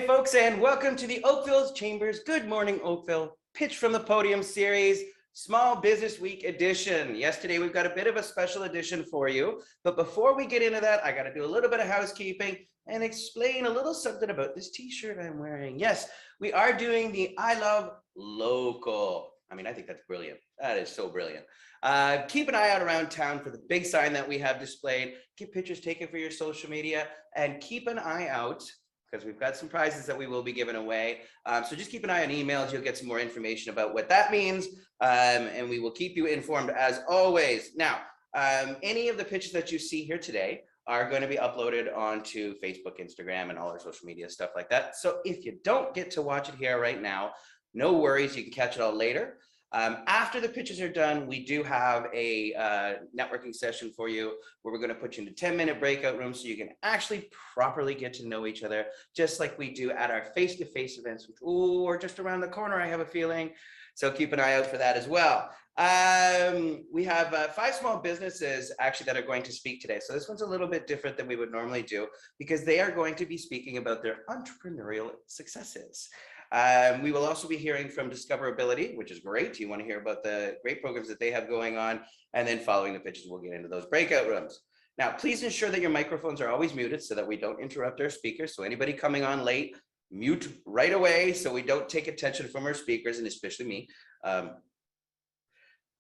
folks, and welcome to the Oakville Chambers Good Morning Oakville Pitch from the Podium series, Small Business Week edition. Yesterday, we've got a bit of a special edition for you. But before we get into that, I got to do a little bit of housekeeping and explain a little something about this t-shirt I'm wearing. Yes, we are doing the I Love Local. I mean, I think that's brilliant. That is so brilliant. Keep an eye out around town for the big sign that we have displayed. Get pictures taken for your social media, and keep an eye out because we've got some prizes that we will be giving away. So just keep an eye on emails. You'll get some more information about what that means, and we will keep you informed as always. Now, any of the pitches that you see here today are going to be uploaded onto Facebook, Instagram, and all our social media stuff like that. So if you don't get to watch it here right now, no worries, you can catch it all later. After the pitches are done, we do have a networking session for you where we're going to put you into 10-minute breakout rooms so you can actually properly get to know each other, just like we do at our face-to-face events, which are just around the corner, I have a feeling. So keep an eye out for that as well. We have 5 small businesses actually that are going to speak today. So this one's a little bit different than we would normally do because they are going to be speaking about their entrepreneurial successes. We will also be hearing from Discoverability, which is great. You want to hear about the great programs that they have going on. And then following the pitches, we'll get into those breakout rooms. Now, please ensure that your microphones are always muted so that we don't interrupt our speakers. So anybody coming on late, mute right away so we don't take attention from our speakers, and especially me.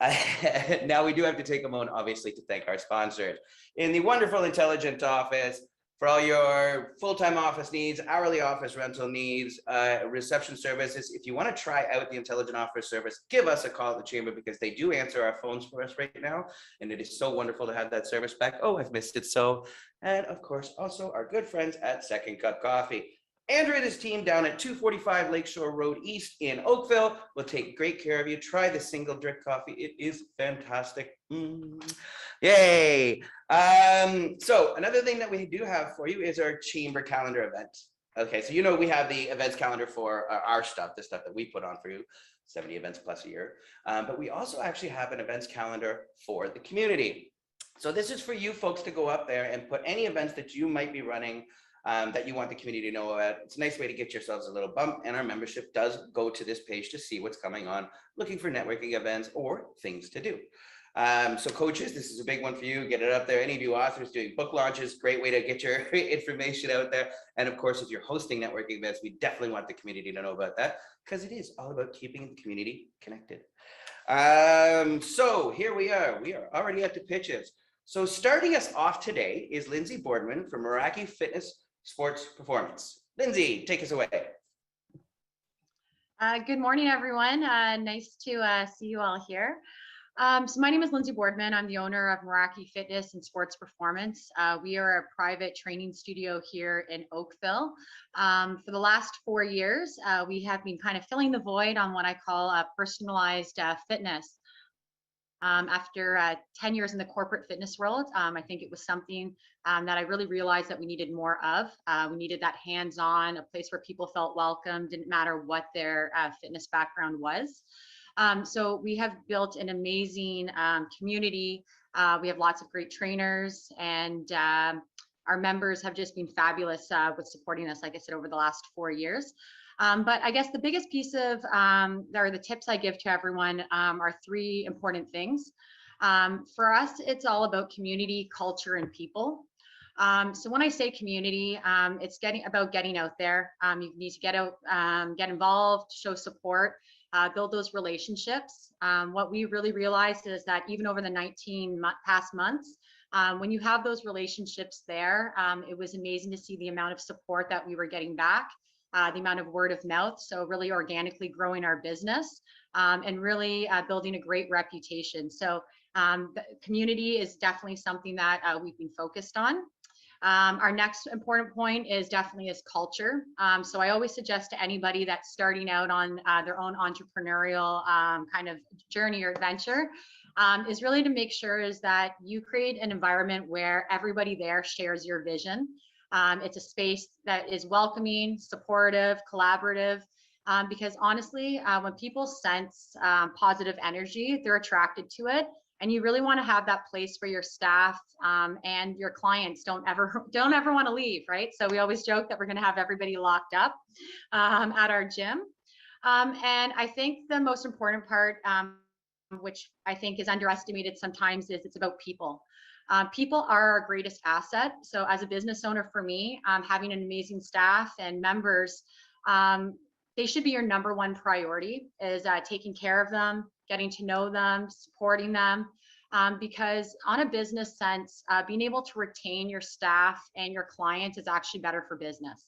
Now, we do have to take a moment, obviously, to thank our sponsors. In the wonderful Intelligent Office, for all your full-time office needs, hourly office rental needs, reception services. If you want to try out the Intelligent Office service, give us a call at the Chamber because they do answer our phones for us right now. And it is so wonderful to have that service back. Oh, I've missed it so. And of course, also our good friends at Second Cup Coffee. Andrew and his team down at 245 Lakeshore Road East in Oakville will take great care of you. Try the single drip coffee. It is fantastic. Yay. So another thing that we do have for you is our chamber calendar event. Okay, so you know we have the events calendar for our stuff, the stuff that we put on for you, 70 events plus a year. But we also actually have an events calendar for the community. So this is for you folks to go up there and put any events that you might be running that you want the community to know about. It's a nice way to get yourselves a little bump, and our membership does go to this page to see what's coming on, looking for networking events or things to do. So coaches, this is a big one for you. Get it up there. Any of you authors doing book launches, great way to get your information out there. And of course, if you're hosting networking events, we definitely want the community to know about that because it is all about keeping the community connected. So here we are. We are already at the pitches. So starting us off today is Lindsay Boardman from Meraki Fitness Sports Performance. Lindsay, take us away. Good morning, everyone. Nice to see you all here. So my name is Lindsay Boardman. I'm the owner of Meraki Fitness and Sports Performance. We are a private training studio here in Oakville. For the last 4 years, we have been kind of filling the void on what I call personalized fitness. After 10 years in the corporate fitness world, I think it was something that I really realized that we needed more of. We needed that hands-on, a place where people felt welcome, didn't matter what their fitness background was. So we have built an amazing community. We have lots of great trainers, and our members have just been fabulous with supporting us, like I said, over the last 4 years. But I guess the biggest piece of, or the tips I give to everyone are 3 important things. For us, it's all about community, culture, and people. So when I say community, it's about getting out there. You need to get out, get involved, show support, build those relationships. What we really realized is that even over the 19 past months, when you have those relationships there, it was amazing to see the amount of support that we were getting back. The amount of word of mouth, so really organically growing our business and really building a great reputation. So the community is definitely something that we've been focused on. Our next important point is definitely culture. So I always suggest to anybody that's starting out on their own entrepreneurial kind of journey or adventure is really to make sure is that you create an environment where everybody there shares your vision. It's a space that is welcoming, supportive, collaborative, because honestly, when people sense positive energy, they're attracted to it. And you really want to have that place where your staff and your clients don't ever want to leave, right? So we always joke that we're going to have everybody locked up at our gym. And I think the most important part, which I think is underestimated sometimes, is it's about people. People are our greatest asset. So as a business owner, for me, having an amazing staff and members, they should be your number one priority, is taking care of them, getting to know them, supporting them. Because on a business sense, being able to retain your staff and your clients is actually better for business.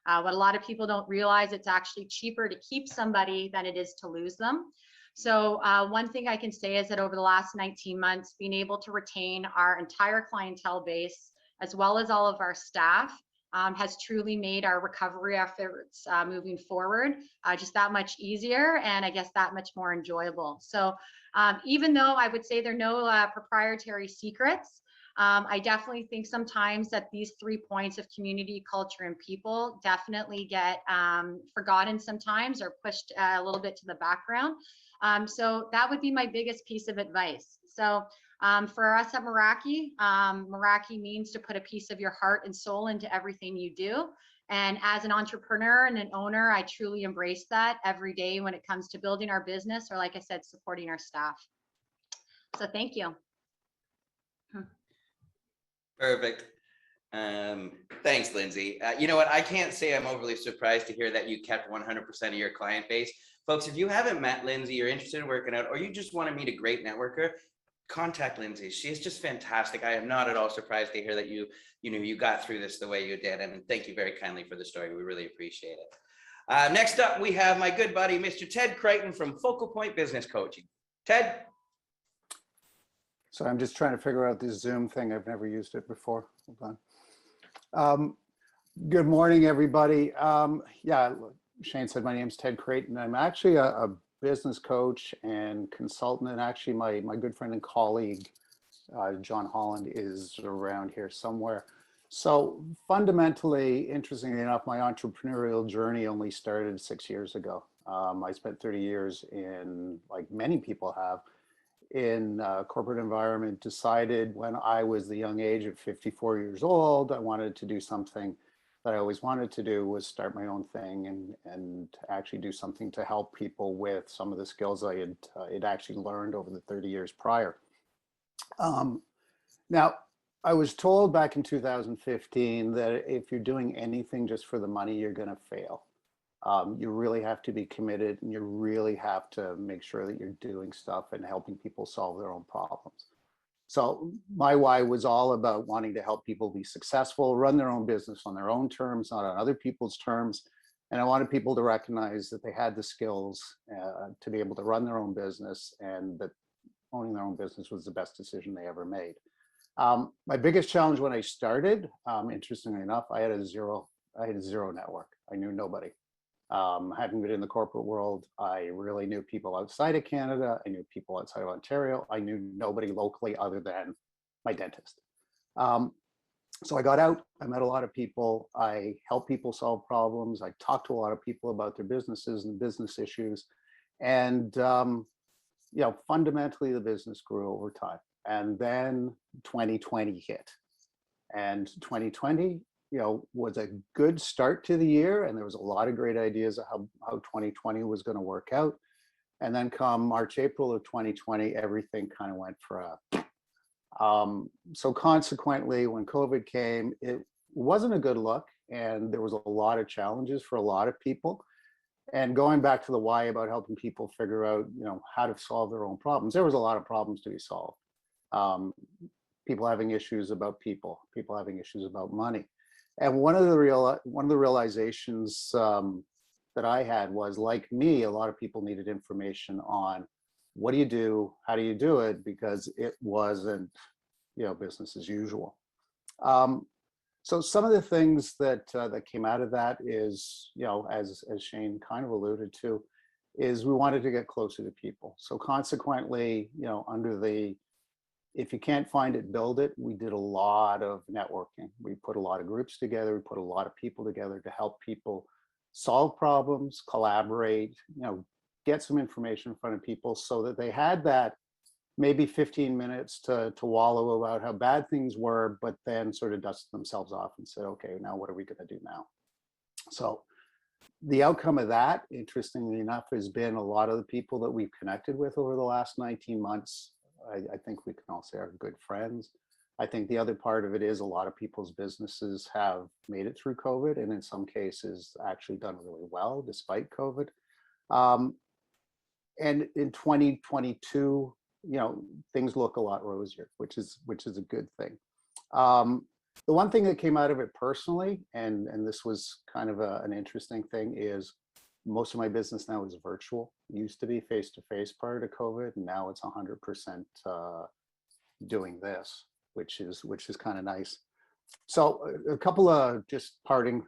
What a lot of people don't realize, it's actually cheaper to keep somebody than it is to lose them. So one thing I can say is that over the last 19 months, being able to retain our entire clientele base, as well as all of our staff, has truly made our recovery efforts moving forward just that much easier, and I guess that much more enjoyable. So even though I would say there are no proprietary secrets, I definitely think sometimes that these 3 points of community, culture, and people definitely get forgotten sometimes, or pushed a little bit to the background. So that would be my biggest piece of advice. So for us at Meraki, Meraki means to put a piece of your heart and soul into everything you do. And as an entrepreneur and an owner, I truly embrace that every day when it comes to building our business, or like I said, supporting our staff. So thank you. Perfect. Thanks, Lindsay. You know what? I can't say I'm overly surprised to hear that you kept 100% of your client base. Folks, if you haven't met Lindsay, you're interested in working out, or you just want to meet a great networker, contact Lindsay. She is just fantastic. I am not at all surprised to hear that you got through this the way you did. And thank you very kindly for the story. We really appreciate it. Next up, we have my good buddy, Mr. Ted Crichton from Focal Point Business Coaching. Ted. So I'm just trying to figure out this Zoom thing. I've never used it before. Hold on. Good morning, everybody. Yeah, Shane said my name's Ted Crichton. I'm actually a business coach and consultant, and actually my good friend and colleague, John Holland, is around here somewhere. So fundamentally, interestingly enough, my entrepreneurial journey only started 6 years ago. I spent 30 years in, like many people have, in a corporate environment. Decided when I was the young age of 54 years old, I wanted to do something that I always wanted to do, was start my own thing and actually do something to help people with some of the skills I had actually learned over the 30 years prior. Now, I was told back in 2015 that if you're doing anything just for the money, you're going to fail. You really have to be committed, and you really have to make sure that you're doing stuff and helping people solve their own problems. So my why was all about wanting to help people be successful, run their own business on their own terms, not on other people's terms. And I wanted people to recognize that they had the skills to be able to run their own business, and that owning their own business was the best decision they ever made. My biggest challenge when I started, interestingly enough, I had a zero network. I knew nobody. Having been in the corporate world, I really knew people outside of Canada. I knew people outside of Ontario. I knew nobody locally other than my dentist. So I got out, I met a lot of people. I helped people solve problems. I talked to a lot of people about their businesses and business issues. And, fundamentally the business grew over time. And then 2020 hit. And 2020, was a good start to the year, and there was a lot of great ideas of how 2020 was going to work out. And then come March, April of 2020, everything kind of went for a. So consequently, when COVID came, it wasn't a good look, and there was a lot of challenges for a lot of people. And going back to the why about helping people figure out, how to solve their own problems, there was a lot of problems to be solved. People having issues about people having issues about money. And one of the realizations that I had was, like me, a lot of people needed information on what do you do, how do you do it, because it wasn't, business as usual. So some of the things that came out of that is, as Shane kind of alluded to, is we wanted to get closer to people. So consequently, under the if you can't find it, build it, we did a lot of networking. We put a lot of groups together. We put a lot of people together to help people solve problems, collaborate, get some information in front of people so that they had that maybe 15 minutes to wallow about how bad things were, but then sort of dusted themselves off and said, okay, now what are we going to do now? So the outcome of that, interestingly enough, has been a lot of the people that we've connected with over the last 19 months. I think we can all say are good friends. I think the other part of it is a lot of people's businesses have made it through COVID, and in some cases actually done really well despite COVID. And in 2022, things look a lot rosier, which is a good thing. The one thing that came out of it personally, and this was kind of an interesting thing, is most of my business now is virtual. It used to be face-to-face prior to COVID, and now it's 100% doing this, which is kind of nice. So a couple of just parting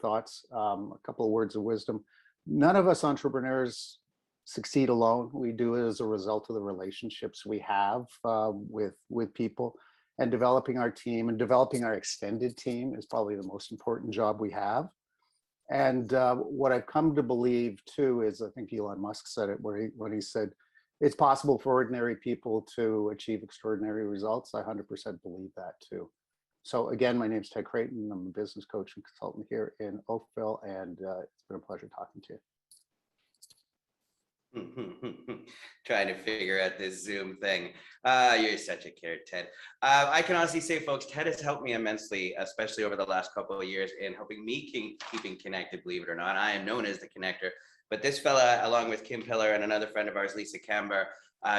thoughts, a couple of words of wisdom. None of us entrepreneurs succeed alone. We do it as a result of the relationships we have with people, and developing our team and developing our extended team is probably the most important job we have. And what I've come to believe too is, I think Elon Musk said it when he said, it's possible for ordinary people to achieve extraordinary results. I 100% believe that too. So again, my name is Ted Creighton. I'm a business coach and consultant here in Oakville, and it's been a pleasure talking to you. Trying to figure out this Zoom thing. You're such a carrot, Ted. I can honestly say, folks, Ted has helped me immensely, especially over the last couple of years, in helping me keeping connected, believe it or not. I am known as the connector, but this fella, along with Kim Pillar and another friend of ours, Lisa Camber,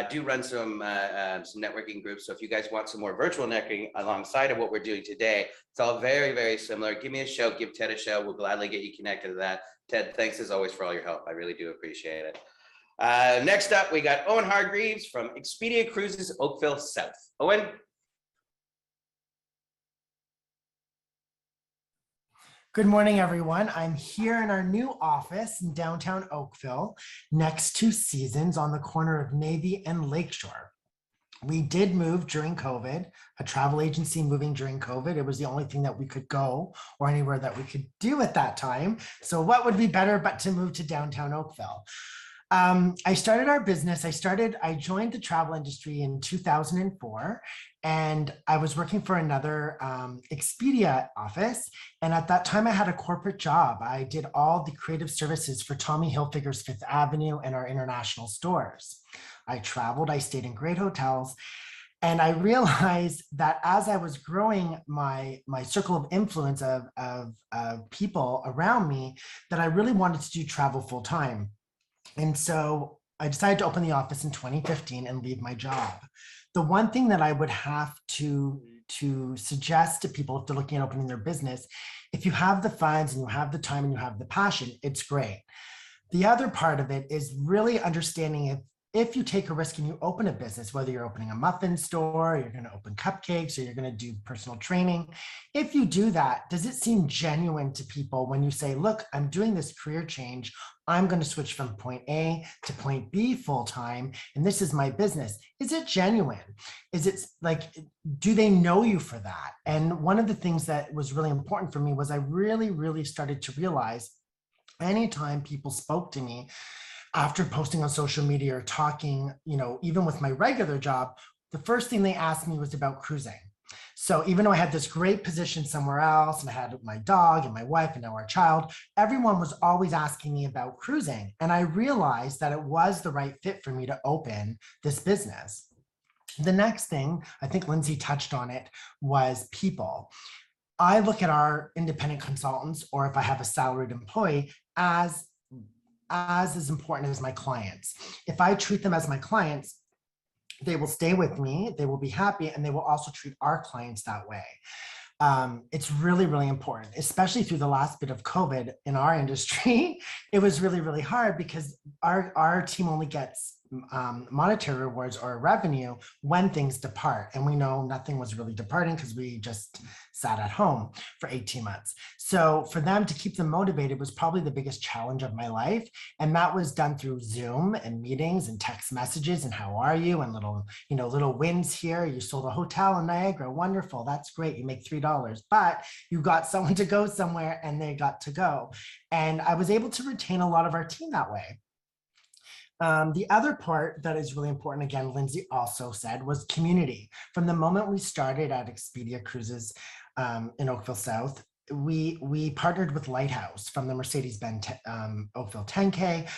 do run some networking groups. So if you guys want some more virtual networking alongside of what we're doing today, it's all very, very similar. Give me a shout, give Ted a shout. We'll gladly get you connected to that. Ted, thanks as always for all your help. I really do appreciate it. Next up, we got Owen Hargreaves from Expedia Cruises, Oakville South. Owen. Good morning, everyone. I'm here in our new office in downtown Oakville, next to Seasons on the corner of Navy and Lakeshore. We did move during COVID, a travel agency moving during COVID. It was the only thing that we could go or anywhere that we could do at that time. So what would be better but to move to downtown Oakville? I started our business. I joined the travel industry in 2004, and I was working for another Expedia office. And at that time I had a corporate job. I did all the creative services for Tommy Hilfiger's Fifth Avenue and our international stores. I traveled, I stayed in great hotels. And I realized that as I was growing my circle of influence of people around me, that I really wanted to do travel full time. And so I decided to open the office in 2015 and leave my job. The one thing that I would have to suggest to people if they're looking at opening their business, if you have the funds and you have the time and you have the passion, it's great. The other part of it is really understanding if you take a risk and you open a business, whether you're opening a muffin store, you're going to open cupcakes, or you're going to do personal training. If you do that, does it seem genuine to people when you say, look, I'm doing this career change. I'm going to switch from point A to point B full time, and this is my business. Is it genuine? Is it like, do they know you for that? And one of the things that was really important for me was I really, really started to realize anytime people spoke to me after posting on social media or talking, even with my regular job, the first thing they asked me was about cruising. So even though I had this great position somewhere else and I had my dog and my wife and now our child, everyone was always asking me about cruising. And I realized that it was the right fit for me to open this business. The next thing, I think Lindsay touched on it, was people. I look at our independent consultants, or if I have a salaried employee, as important as my clients. If I treat them as my clients, they will stay with me, they will be happy, and they will also treat our clients that way. It's really, really important, especially through the last bit of COVID in our industry. It was really, really hard because our team only gets monetary rewards or revenue when things depart. And we know nothing was really departing because we just sat at home for 18 months. So for them to keep them motivated was probably the biggest challenge of my life. And that was done through Zoom and meetings and text messages and how are you? And little wins here. You sold a hotel in Niagara. Wonderful. That's great. You make $3, but you got someone to go somewhere and they got to go. And I was able to retain a lot of our team that way. The other part that is really important, again, Lindsay also said, was community. From the moment we started at Expedia Cruises in Oakville South, we partnered with Lighthouse from the Mercedes-Benz Oakville 10K.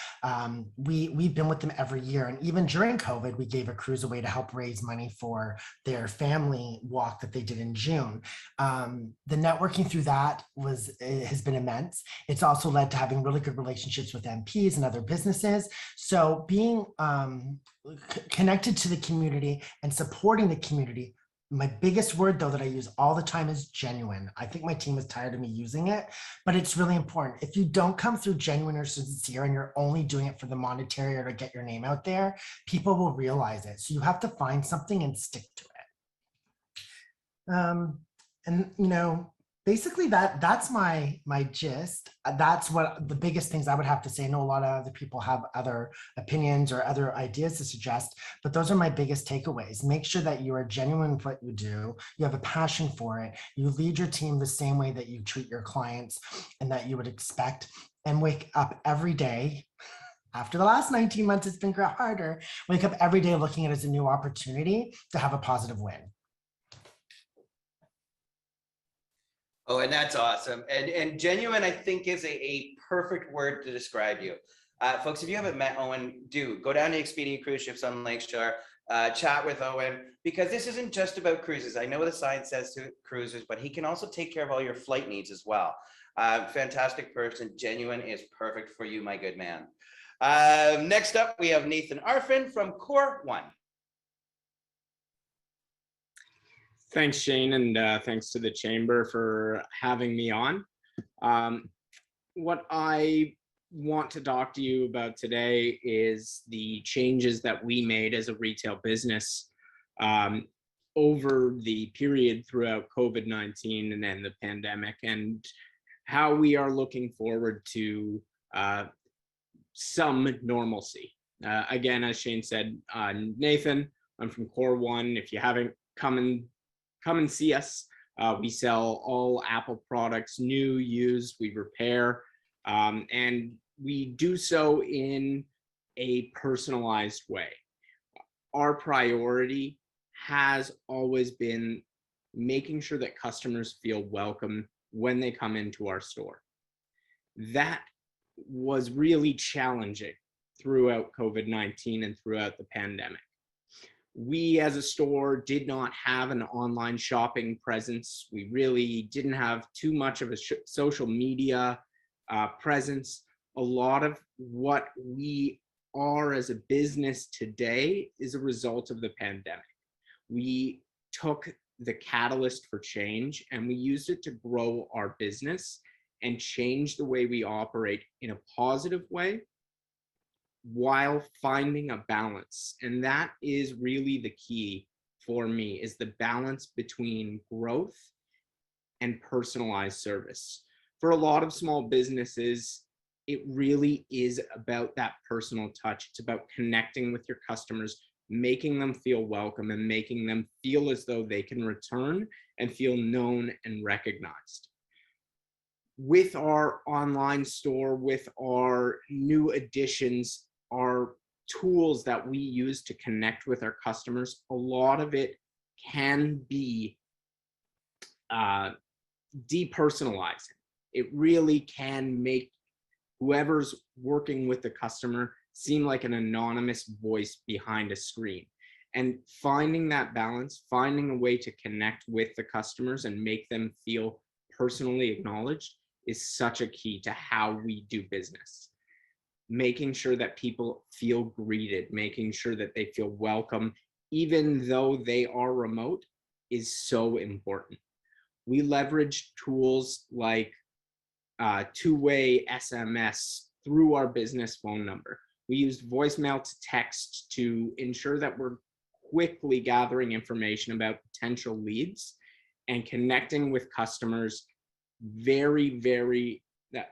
We've been with them every year, and even during COVID, we gave a cruise away to help raise money for their family walk that they did in June. The networking through that has been immense. It's also led to having really good relationships with MPs and other businesses. So being connected to the community and supporting the community. My biggest word, though, that I use all the time is genuine. I think my team is tired of me using it, but it's really important. If you don't come through genuine or sincere and you're only doing it for the monetary or to get your name out there, people will realize it. So you have to find something and stick to it. And basically that's my gist. That's what the biggest things I would have to say. I know a lot of other people have other opinions or other ideas to suggest, but those are my biggest takeaways. Make sure that you are genuine with what you do. You have a passion for it. You lead your team the same way that you treat your clients and that you would expect, and wake up every day. After the last 19 months, it's been harder. Wake up every day looking at it as a new opportunity to have a positive win. Oh, and that's awesome. And genuine, I think, is a perfect word to describe you. Folks, if you haven't met Owen, do go down to Expedia Cruise Ships on Lakeshore, chat with Owen, because this isn't just about cruises. I know the sign says to cruises, but he can also take care of all your flight needs as well. Fantastic person. Genuine is perfect for you, my good man. Next up, we have Nathan Arfin from Core One. Thanks, Shane, and thanks to the Chamber for having me on. What I want to talk to you about today is the changes that we made as a retail business over the period throughout COVID-19 and then the pandemic, and how we are looking forward to some normalcy. Again, as Shane said, Nathan, I'm from Core One. If you haven't come and see us. We sell all Apple products, new, used, we repair, and we do so in a personalized way. Our priority has always been making sure that customers feel welcome when they come into our store. That was really challenging throughout COVID-19 and throughout the pandemic. We as a store did not have an online shopping presence. We really didn't have too much of a social media presence. A lot of what we are as a business today is a result of the pandemic. We took the catalyst for change and we used it to grow our business and change the way we operate in a positive way, while finding a balance. And that is really the key for me, is the balance between growth and personalized service. For a lot of small businesses, it really is about that personal touch. It's about connecting with your customers, making them feel welcome and making them feel as though they can return and feel known and recognized. With our online store, with our new additions, our tools that we use to connect with our customers, a lot of it can be depersonalizing. It really can make whoever's working with the customer seem like an anonymous voice behind a screen. And finding that balance, finding a way to connect with the customers and make them feel personally acknowledged is such a key to how we do business. Making sure that people feel greeted, making sure that they feel welcome, even though they are remote, is so important. We leverage tools like two-way SMS through our business phone number. We used voicemail to text to ensure that we're quickly gathering information about potential leads and connecting with customers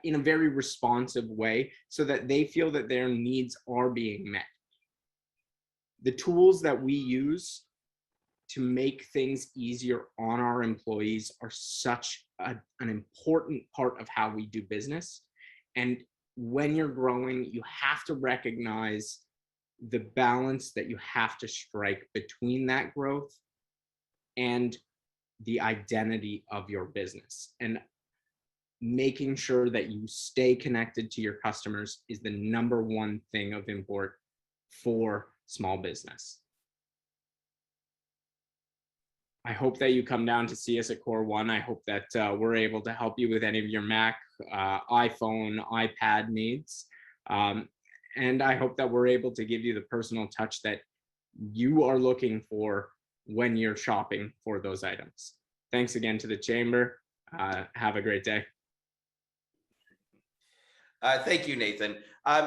in a very responsive way so that they feel that their needs are being met. The tools that we use to make things easier on our employees are such an important part of how we do business. And when you're growing, you have to recognize the balance that you have to strike between that growth and the identity of your business, and making sure that you stay connected to your customers is the number one thing of import for small business. I hope that you come down to see us at Core One. I hope that we're able to help you with any of your Mac, iPhone, iPad needs. And I hope that we're able to give you the personal touch that you are looking for when you're shopping for those items. Thanks again to the Chamber. Have a great day. Thank you, Nathan.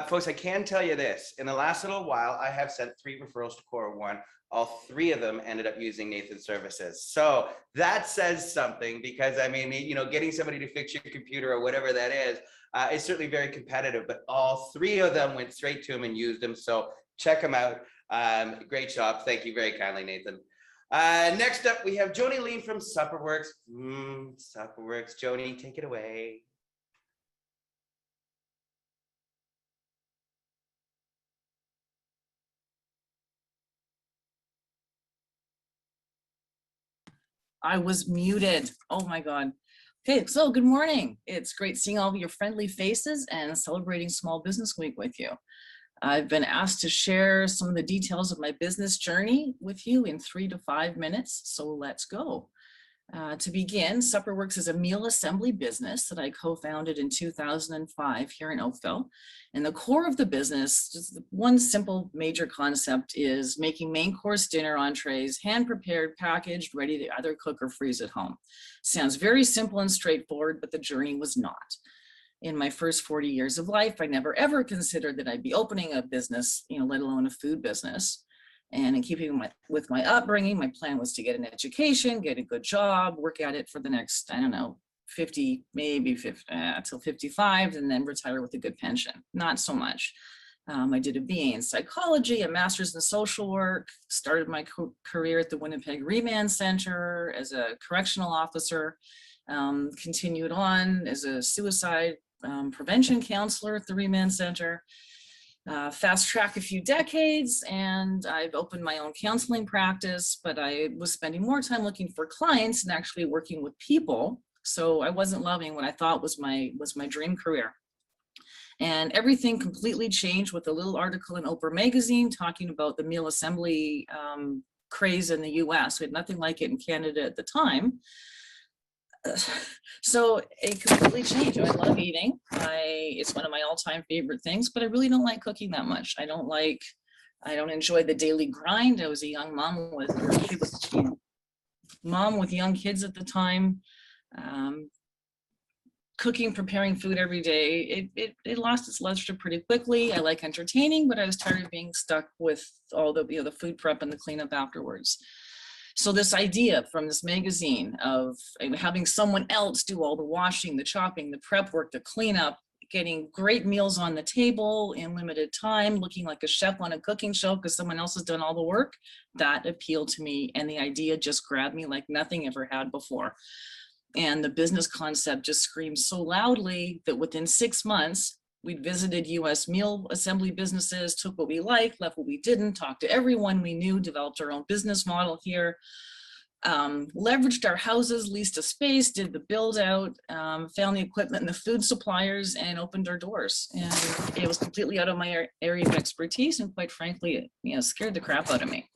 Folks, I can tell you this. In the last little while, I have sent 3 referrals to Core One. All 3 of them ended up using Nathan's services. So that says something, because I mean, you know, getting somebody to fix your computer or whatever that is certainly very competitive, but all 3 of them went straight to him and used them. So check them out. Great job. Thank you very kindly, Nathan. Next up, we have Joni Lee from Supperworks. Supperworks, Joni, take it away. I was muted. Oh my God. Okay, so good morning. It's great seeing all of your friendly faces and celebrating Small Business Week with you. I've been asked to share some of the details of my business journey with you in 3 to 5 minutes, so let's go. To begin, Supperworks is a meal assembly business that I co-founded in 2005 here in Oakville. And the core of the business, just one simple major concept, is making main course dinner entrees, hand-prepared, packaged, ready to either cook or freeze at home. Sounds very simple and straightforward, but the journey was not. In my first 40 years of life, I never ever considered that I'd be opening a business, let alone a food business. And in keeping with my upbringing, my plan was to get an education, get a good job, work at it for the next, 50, maybe 50, till 55, and then retire with a good pension. Not so much. I did a BA in psychology, a master's in social work, started my career at the Winnipeg Remand Center as a correctional officer, continued on as a suicide prevention counselor at the Remand Center. Fast track a few decades, and I've opened my own counseling practice, but I was spending more time looking for clients and actually working with people. So I wasn't loving what I thought was my dream career. And everything completely changed with a little article in Oprah magazine talking about the meal assembly craze in the US. We had nothing like it in Canada at the time. So it completely changed. I love eating. It's one of my all-time favorite things, but I really don't like cooking that much. I don't enjoy the daily grind. I was a young mom with young kids at the time. Cooking, preparing food every day, it lost its luster pretty quickly. I like entertaining, but I was tired of being stuck with all the food prep and the cleanup afterwards. So this idea from this magazine of having someone else do all the washing, the chopping, the prep work, the cleanup, getting great meals on the table in limited time, looking like a chef on a cooking show because someone else has done all the work, that appealed to me. And the idea just grabbed me like nothing ever had before. And the business concept just screamed so loudly that within 6 months, we'd visited US meal assembly businesses, took what we liked, left what we didn't, talked to everyone we knew, developed our own business model here, leveraged our houses, leased a space, did the build out, found the equipment and the food suppliers, and opened our doors. And it was completely out of my area of expertise, and quite frankly, it scared the crap out of me.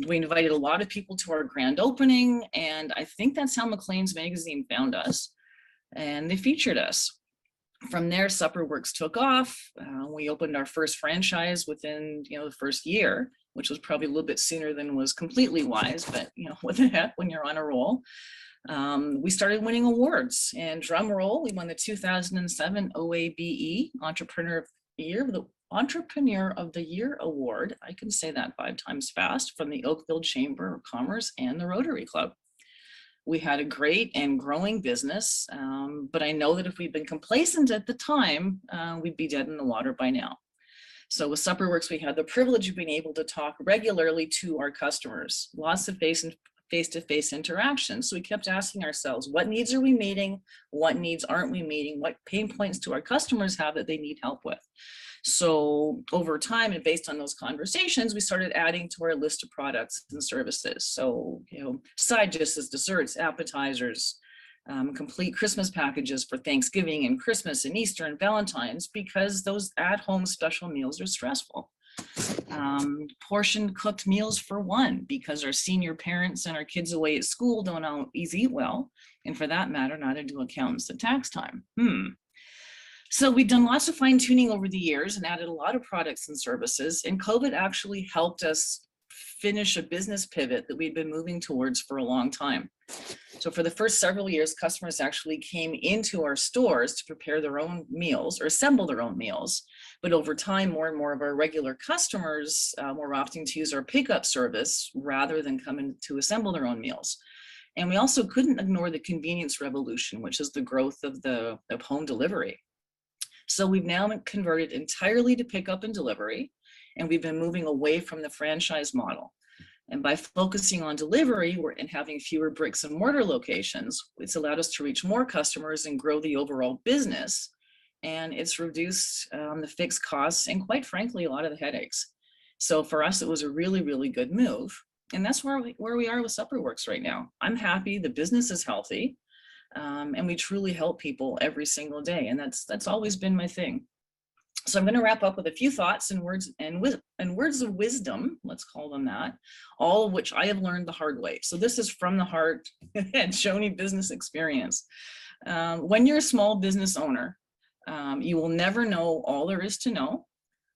We invited a lot of people to our grand opening, and I think that's how Maclean's magazine found us, and they featured us. From there, Supperworks took off. We opened our first franchise within, the first year, which was probably a little bit sooner than was completely wise, but what the heck when you're on a roll. We started winning awards, and drum roll, we won the 2007 OABE Entrepreneur of the Year Award. I can say that 5 times fast, from the Oakville Chamber of Commerce and the Rotary Club. We had a great and growing business, but I know that if we'd been complacent at the time, we'd be dead in the water by now. So with Supperworks, we had the privilege of being able to talk regularly to our customers, lots of face-to-face interaction. So we kept asking ourselves, what needs are we meeting? What needs aren't we meeting? What pain points do our customers have that they need help with? So over time and based on those conversations, we started adding to our list of products and services. So, side dishes, desserts, appetizers, complete Christmas packages for Thanksgiving and Christmas and Easter and Valentine's, because those at-home special meals are stressful. Portion cooked meals for one, because our senior parents and our kids away at school don't always eat well. And for that matter, neither do accountants at tax time. So we've done lots of fine tuning over the years and added a lot of products and services. And COVID actually helped us finish a business pivot that we'd been moving towards for a long time. So for the first several years, customers actually came into our stores to prepare their own meals or assemble their own meals. But over time, more and more of our regular customers were opting to use our pickup service rather than coming to assemble their own meals. And we also couldn't ignore the convenience revolution, which is the growth of home delivery. So we've now converted entirely to pickup and delivery, and we've been moving away from the franchise model. And by focusing on delivery and having fewer bricks and mortar locations, it's allowed us to reach more customers and grow the overall business. And it's reduced the fixed costs and, quite frankly, a lot of the headaches. So for us, it was a really, really good move. And that's where we are with Supperworks right now. I'm happy, the business is healthy. And we truly help people every single day. And that's always been my thing. So I'm going to wrap up with a few thoughts and words of wisdom, let's call them that, all of which I have learned the hard way. So this is from the heart and Joni business experience. When you're a small business owner, you will never know all there is to know.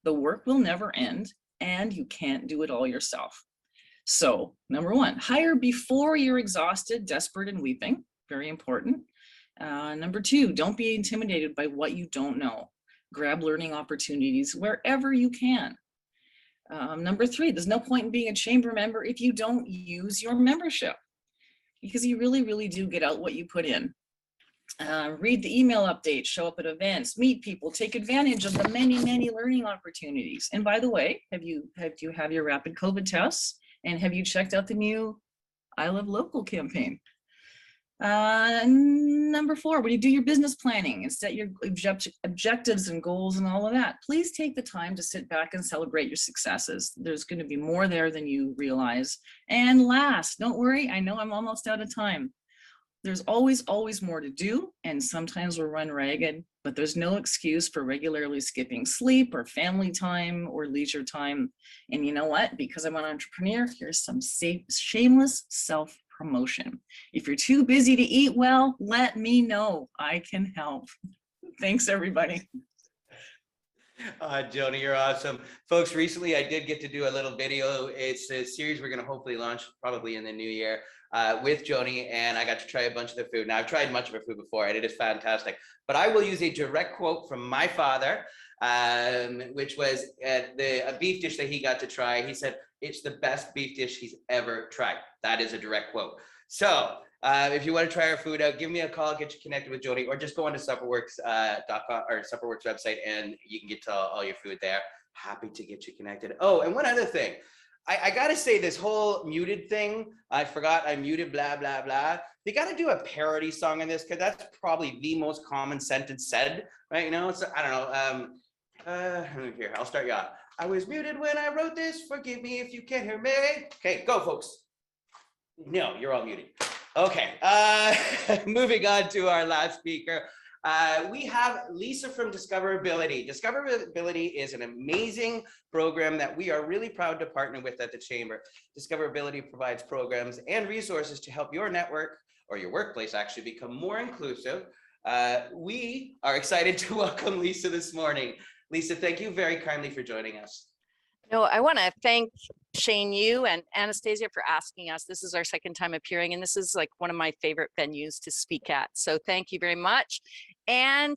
The work will never end, and you can't do it all yourself. So number one, hire before you're exhausted, desperate, and weeping. Very important. Number two, don't be intimidated by what you don't know. Grab learning opportunities wherever you can. Number three, there's no point in being a chamber member if you don't use your membership, because you really, really do get out what you put in. Read the email updates, show up at events, meet people, take advantage of the many, many learning opportunities. And by the way, have you have your rapid COVID tests? And have you checked out the new I Love Local campaign? Number four, when you do your business planning and set your objectives and goals and all of that, please take the time to sit back and celebrate your successes. There's going to be more there than you realize. And last, don't worry, I know I'm almost out of time. There's always, always more to do, and sometimes we'll run ragged, but there's no excuse for regularly skipping sleep or family time or leisure time. And you know what? Because I'm an entrepreneur, here's some shameless self-promotion. If you're too busy to eat well, let me know. I can help. Thanks, everybody. Joni, you're awesome. Folks, recently I did get to do a little video. It's a series we're going to hopefully launch probably in the new year with Joni, and I got to try a bunch of the food. Now, I've tried much of her food before, and it is fantastic. But I will use a direct quote from my father, which was a beef dish that he got to try. He said, "It's the best beef dish he's ever tried." That is a direct quote. So if you want to try our food out, give me a call, get you connected with Joni, or just go onto Supperworks.com or Supperworks website, and you can get to all your food there. Happy to get you connected. Oh, and one other thing. I got to say, this whole muted thing, I forgot I muted, blah, blah, blah. They got to do a parody song on this, because that's probably the most common sentence said, right? You know, it's, I don't know. Here, I'll start you off. I was muted when I wrote this. Forgive me if you can't hear me. Okay, go, folks. No, you're all muted. Okay, moving on to our last speaker. We have Lisa from Discoverability. Discoverability is an amazing program that we are really proud to partner with at the Chamber. Discoverability provides programs and resources to help your network or your workplace actually become more inclusive. We are excited to welcome Lisa this morning. Lisa, thank you very kindly for joining us. No, I want to thank Shane, you and Anastasia for asking us. This is our second time appearing, and this is like one of my favorite venues to speak at. So thank you very much. And,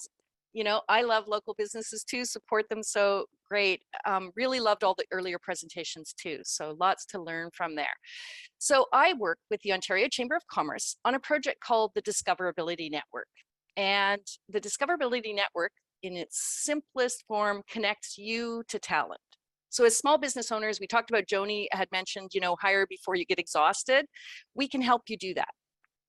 you know, I love local businesses too, support them so great. Really loved all the earlier presentations too. So lots to learn from there. So I work with the Ontario Chamber of Commerce on a project called the Discoverability Network. And the Discoverability Network, in its simplest form, connects you to talent. So as small business owners, we talked about, Joni had mentioned, you know, hire before you get exhausted. We can help you do that.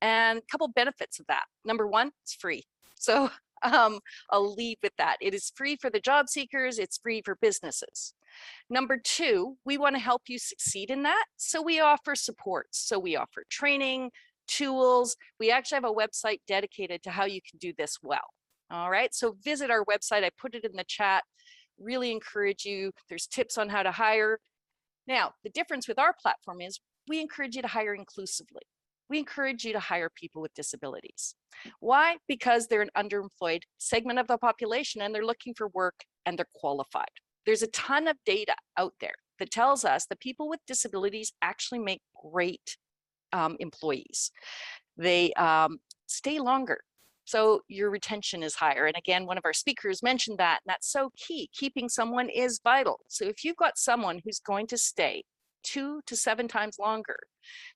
And a couple benefits of that. Number one, it's free. So I'll leave with that. It is free for the job seekers. It's free for businesses. Number two, we want to help you succeed in that. So we offer supports. So we offer training, tools. We actually have a website dedicated to how you can do this well. All right. So visit our website. I put it in the chat. Really encourage you. There's tips on how to hire. Now, the difference with our platform is we encourage you to hire inclusively. We encourage you to hire people with disabilities. Why? Because they're an underemployed segment of the population and they're looking for work and they're qualified. There's a ton of data out there that tells us that people with disabilities actually make great employees. They stay longer. So your retention is higher. And again, one of our speakers mentioned that, and that's so key. Keeping someone is vital. So if you've got someone who's going to stay 2 to 7 times longer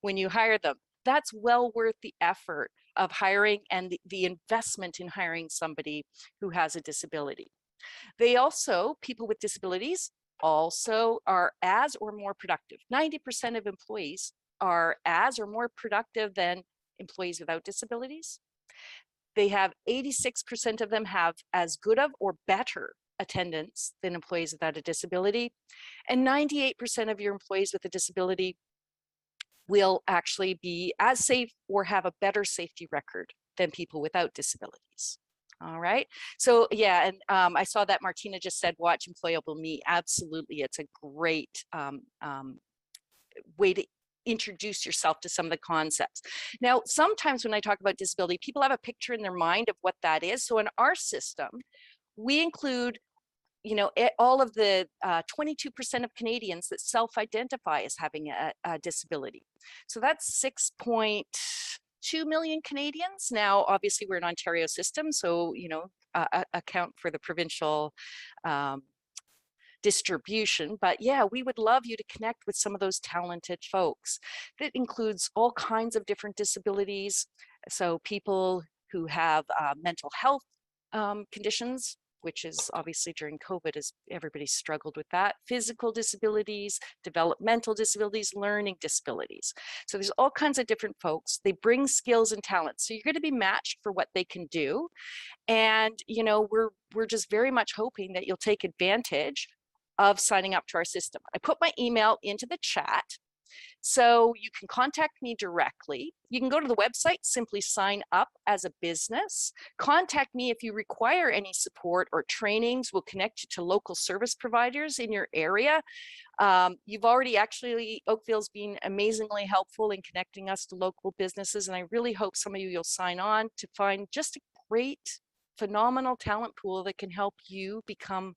when you hire them, that's well worth the effort of hiring and the investment in hiring somebody who has a disability. They also, people with disabilities also are as or more productive. 90% of employees are as or more productive than employees without disabilities. They have 86% of them have as good of or better attendance than employees without a disability. And 98% of your employees with a disability will actually be as safe or have a better safety record than people without disabilities. All right. So yeah, and I saw that Martina just said, watch Employable Me. Absolutely. It's a great way to introduce yourself to some of the concepts. Now, sometimes when I talk about disability, people have a picture in their mind of what that is. So in our system, we include all of the 22% of Canadians that self-identify as having a disability. So that's 6.2 million Canadians. Now, obviously, we're an Ontario system, so account for the provincial distribution. But yeah, we would love you to connect with some of those talented folks. That includes all kinds of different disabilities. So people who have mental health conditions, which is obviously during COVID, as everybody struggled with that, physical disabilities, developmental disabilities, learning disabilities. So there's all kinds of different folks. They bring skills and talents. So you're going to be matched for what they can do. And, we're just very much hoping that you'll take advantage of signing up to our system. I put my email into the chat. So you can contact me directly. You can go to the website, simply sign up as a business. Contact me if you require any support or trainings. We'll connect you to local service providers in your area. You've already Oakville's been amazingly helpful in connecting us to local businesses. And I really hope some of you will sign on to find just a great, phenomenal talent pool that can help you become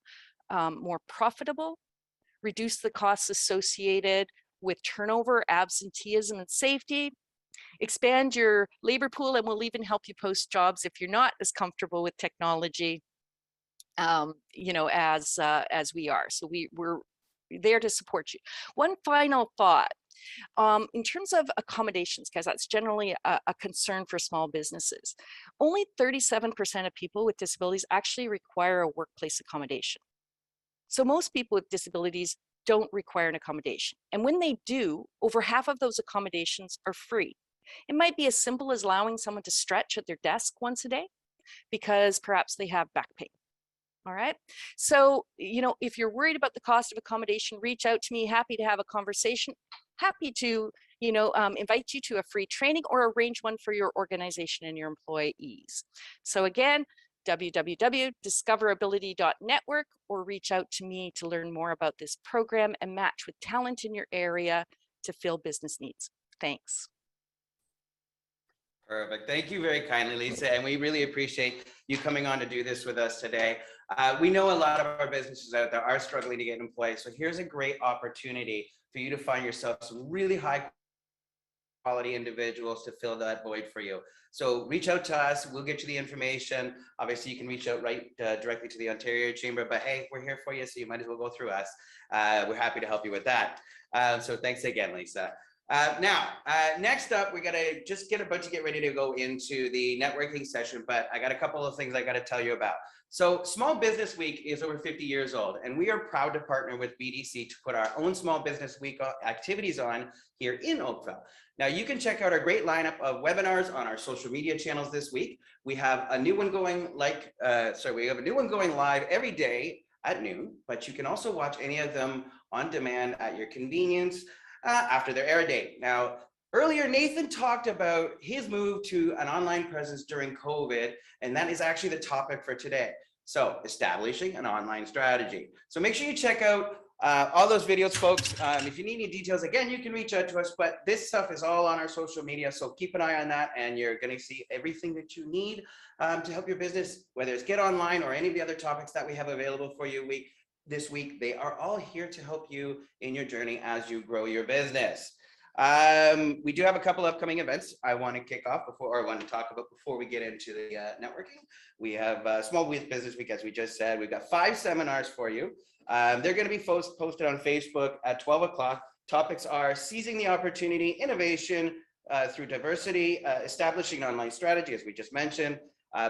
more profitable, reduce the costs associated with turnover, absenteeism, and safety, expand your labor pool, and we'll even help you post jobs if you're not as comfortable with technology, as we are. So we're there to support you. One final thought. In terms of accommodations, guys, that's generally a concern for small businesses. Only 37% of people with disabilities actually require a workplace accommodation. So most people with disabilities don't require an accommodation. And when they do, over half of those accommodations are free. It might be as simple as allowing someone to stretch at their desk once a day because perhaps they have back pain. All right. So, if you're worried about the cost of accommodation, reach out to me. Happy to have a conversation. Happy to, invite you to a free training or arrange one for your organization and your employees. So again, www.discoverability.network, or reach out to me to learn more about this program and match with talent in your area to fill business needs. Thanks. Perfect. Thank you very kindly, Lisa. And we really appreciate you coming on to do this with us today. We know a lot of our businesses out there are struggling to get employees. So here's a great opportunity for you to find yourself some really high quality individuals to fill that void for you. So reach out to us. We'll get you the information. Obviously, you can reach out directly to the Ontario Chamber, but hey, we're here for you, so you might as well go through us. We're happy to help you with that. So thanks again, Lisa. Next up, we gotta just get about to get ready to go into the networking session, but I got a couple of things I gotta tell you about. So Small Business Week is over 50 years old, and we are proud to partner with BDC to put our own Small Business Week activities on here in Oakville. Now you can check out our great lineup of webinars on our social media channels this week. We have a new one going we have a new one going live every day at noon, but you can also watch any of them on demand at your convenience after their air date. Now, earlier, Nathan talked about his move to an online presence during COVID, and that is actually the topic for today. So, establishing an online strategy. So make sure you check out all those videos, folks. If you need any details, again, you can reach out to us, but this stuff is all on our social media, so keep an eye on that, and you're gonna see everything that you need to help your business, whether it's get online or any of the other topics that we have available for you this week. They are all here to help you in your journey as you grow your business. We do have a couple upcoming events I want to kick off talk about before we get into the networking. We have Small Business Week, as we just said. We've got 5 seminars for you. They're going to be posted on Facebook at 12 o'clock. Topics are seizing the opportunity, innovation through diversity, establishing an online strategy, as we just mentioned,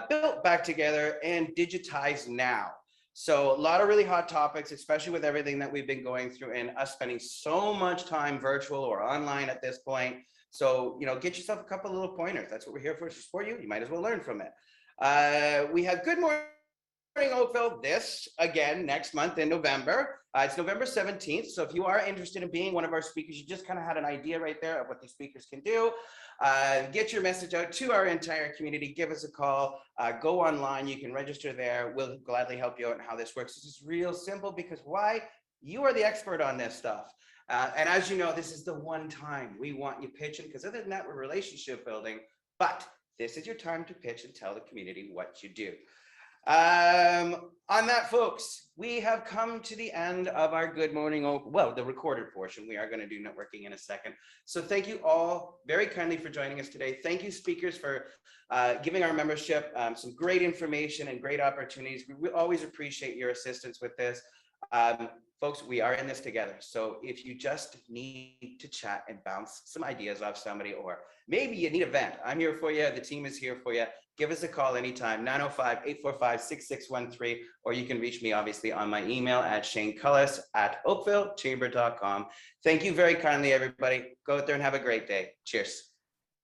built back together, and digitize now. So a lot of really hot topics, especially with everything that we've been going through and us spending so much time virtual or online at this point. So, get yourself a couple of little pointers. That's what we're here for, to support you. You might as well learn from it. We have Good Morning Oakville this again next month in November. It's November 17th. So if you are interested in being one of our speakers, you just kind of had an idea right there of what these speakers can do. Get your message out to our entire community. Give us a call. Go online. You can register there. We'll gladly help you out on how this works. This is real simple because why? You are the expert on this stuff. And as you know, this is the one time we want you pitching, because other than that, we're relationship building. But this is your time to pitch and tell the community what you do. On that, folks, we have come to the end of our Good Morning the recorded portion. We are going to do networking in a second. So thank you all very kindly for joining us today. Thank you, speakers, for giving our membership some great information and great opportunities. We always appreciate your assistance with this. Folks, we are in this together. So if you just need to chat and bounce some ideas off somebody, or maybe you need a vent, I'm here for you. The team is here for you. Give us a call anytime, 905-845-6613, or you can reach me obviously on my email at shanecullis@oakvillechamber.com. Thank you very kindly, everybody. Go out there and have a great day. Cheers.